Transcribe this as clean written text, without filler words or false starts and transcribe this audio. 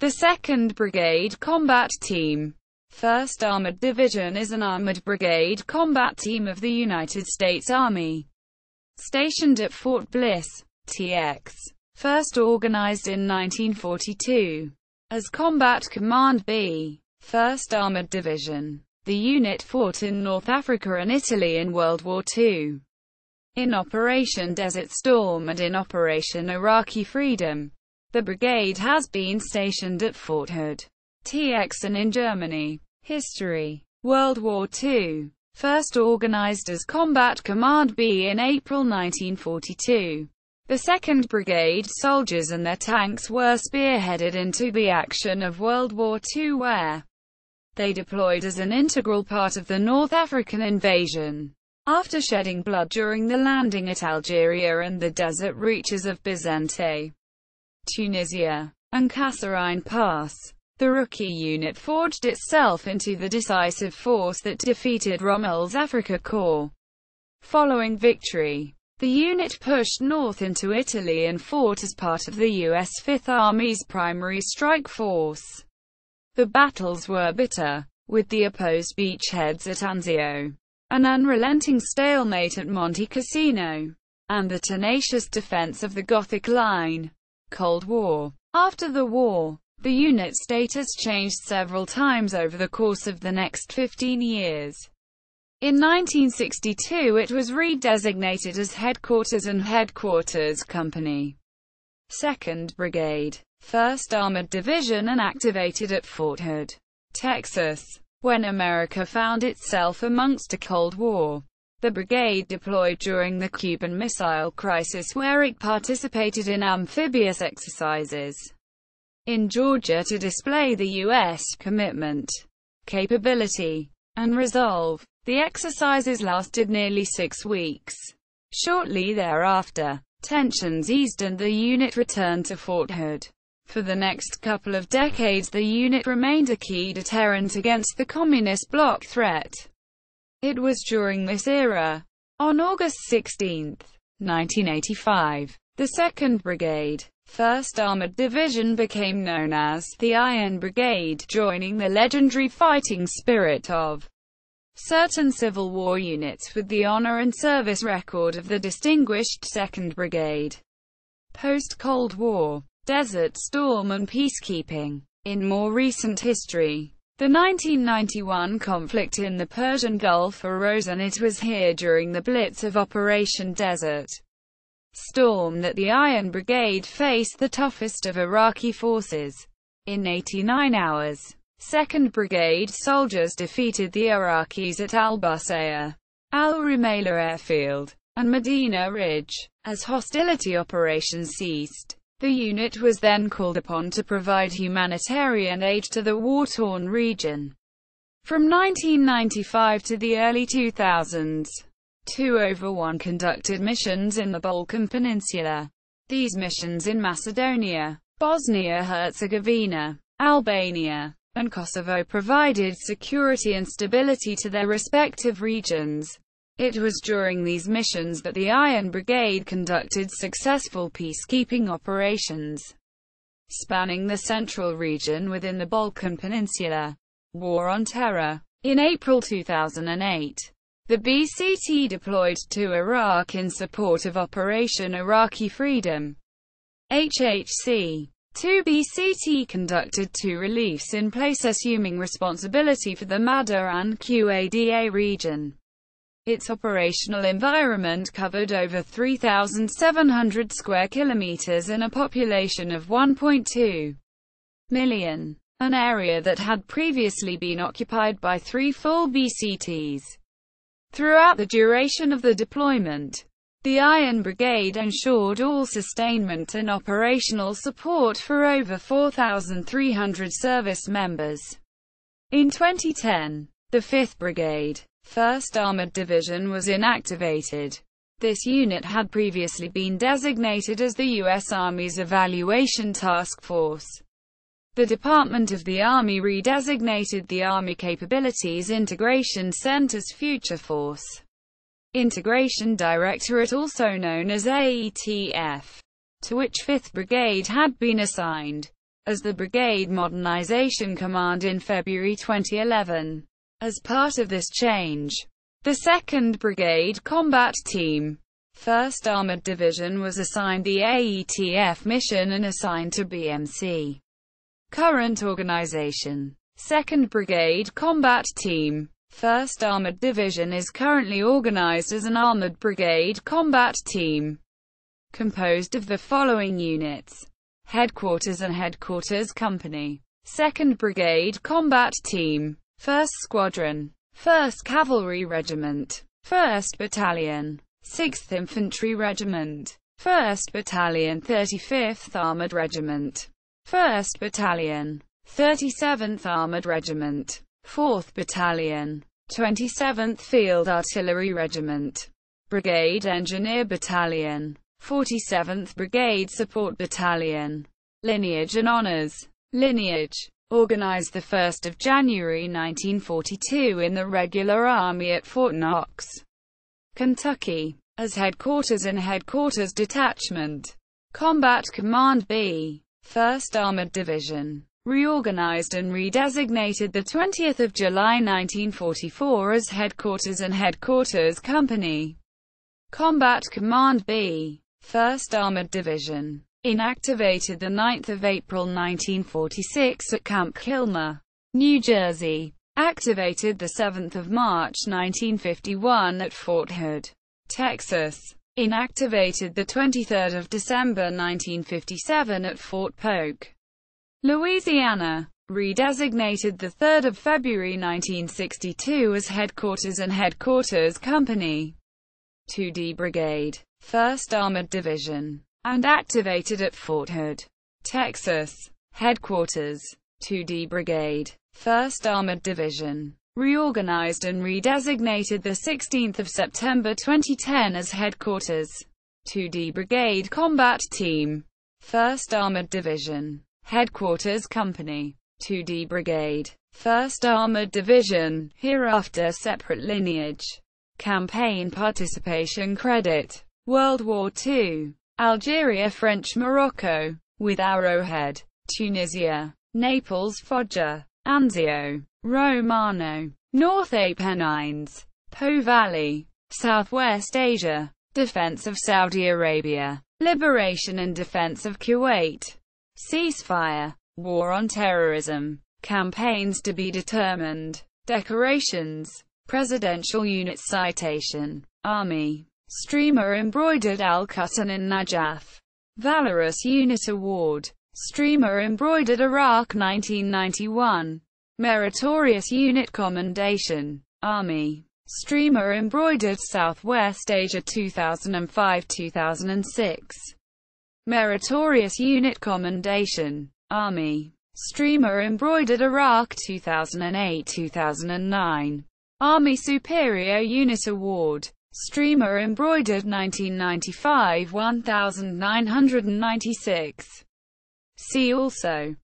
The 2nd Brigade Combat Team. 1st Armored Division is an armored brigade combat team of the United States Army, stationed at Fort Bliss, TX. First organized in 1942 as Combat Command B. 1st Armored Division. The unit fought in North Africa and Italy in World War II. In Operation Desert Storm and in Operation Iraqi Freedom. The brigade has been stationed at Fort Hood, TX, and in Germany. History. World War II. First organized as Combat Command B in April 1942. The 2nd Brigade soldiers and their tanks were spearheaded into the action of World War II, where they deployed as an integral part of the North African invasion. After shedding blood during the landing at Algeria and the desert reaches of Bizerte, Tunisia, and Kasserine Pass, the Iraqi unit forged itself into the decisive force that defeated Rommel's Afrika Korps. Following victory, the unit pushed north into Italy and fought as part of the U.S. Fifth Army's primary strike force. The battles were bitter, with the opposed beachheads at Anzio, an unrelenting stalemate at Monte Cassino, and the tenacious defense of the Gothic Line. Cold War. After the war, the unit's status changed several times over the course of the next 15 years. In 1962 it was redesignated as Headquarters and Headquarters Company, 2nd Brigade, 1st Armored Division, and activated at Fort Hood, Texas. When America found itself amongst a Cold War, the brigade deployed during the Cuban Missile Crisis, where it participated in amphibious exercises in Georgia to display the U.S. commitment, capability, and resolve. The exercises lasted nearly 6 weeks. Shortly thereafter, tensions eased and the unit returned to Fort Hood. For the next couple of decades the unit remained a key deterrent against the Communist bloc threat. It was during this era, on August 16, 1985, the 2nd Brigade, 1st Armored Division became known as the Iron Brigade, joining the legendary fighting spirit of certain Civil War units with the honor and service record of the distinguished 2nd Brigade. Post-Cold War, Desert Storm and peacekeeping. In more recent history, the 1991 conflict in the Persian Gulf arose, and it was here during the blitz of Operation Desert Storm that the Iron Brigade faced the toughest of Iraqi forces. In 89 hours, 2nd Brigade soldiers defeated the Iraqis at Al-Busayr, Al-Rumayla Airfield, and Medina Ridge. As hostility operations ceased, the unit was then called upon to provide humanitarian aid to the war-torn region. From 1995 to the early 2000s, 2/1 conducted missions in the Balkan Peninsula. These missions in Macedonia, Bosnia-Herzegovina, Albania, and Kosovo provided security and stability to their respective regions. It was during these missions that the Iron Brigade conducted successful peacekeeping operations, spanning the central region within the Balkan Peninsula. War on Terror. In April 2008, the BCT deployed to Iraq in support of Operation Iraqi Freedom, HHC. 2 BCT conducted 2 reliefs in place, assuming responsibility for the Madaran Qada region. Its operational environment covered over 3,700 square kilometers and a population of 1.2 million, an area that had previously been occupied by 3 full BCTs. Throughout the duration of the deployment, the Iron Brigade ensured all sustainment and operational support for over 4,300 service members. In 2010, the 5th Brigade, 1st Armored Division was inactivated. This unit had previously been designated as the U.S. Army's Evaluation Task Force. The Department of the Army redesignated the Army Capabilities Integration Center's Future Force Integration Directorate, also known as AETF, to which 5th Brigade had been assigned. as the Brigade Modernization Command in February 2011. As part of this change, the 2nd Brigade Combat Team, 1st Armored Division was assigned the AETF mission and assigned to BMC. Current organization: 2nd Brigade Combat Team, 1st Armored Division is currently organized as an Armored Brigade Combat Team, composed of the following units: Headquarters and Headquarters Company, 2nd Brigade Combat Team, 1st Squadron, 1st Cavalry Regiment, 1st Battalion, 6th Infantry Regiment, 1st Battalion, 35th Armored Regiment, 1st Battalion, 37th Armored Regiment, 4th Battalion, 27th Field Artillery Regiment, Brigade Engineer Battalion, 47th Brigade Support Battalion. Lineage and Honours. Lineage. Organized 1 January 1942 in the Regular Army at Fort Knox, Kentucky, as Headquarters and Headquarters Detachment. Combat Command B, 1st Armored Division. Reorganized and redesignated 20 July 1944 as Headquarters and Headquarters Company. Combat Command B, 1st Armored Division. Inactivated 9 April 1946 at Camp Kilmer, New Jersey. Activated 7 March 1951 at Fort Hood, Texas. Inactivated 23 December 1957 at Fort Polk, Louisiana. Redesignated 3 February 1962 as Headquarters and Headquarters Company, 2D Brigade, 1st Armored Division, and activated at Fort Hood, Texas. Headquarters, 2D Brigade, 1st Armored Division. Reorganized and redesignated 16 September 2010 as Headquarters, 2D Brigade Combat Team, 1st Armored Division. Headquarters Company, 2D Brigade, 1st Armored Division, hereafter separate lineage. Campaign participation credit. World War II. Algeria, French Morocco, with Arrowhead, Tunisia, Naples, Foggia, Anzio, Romano, North Apennines, Po Valley, Southwest Asia, defense of Saudi Arabia, liberation and defense of Kuwait, ceasefire, war on terrorism, campaigns to be determined, decorations, presidential unit citation, Army, streamer embroidered Al-Qatan in Najaf, Valorous Unit Award, streamer embroidered Iraq 1991, Meritorious Unit Commendation, Army, streamer embroidered Southwest Asia 2005-2006, Meritorious Unit Commendation, Army, streamer embroidered Iraq 2008-2009, Army Superior Unit Award, streamer embroidered 1995 1996. See also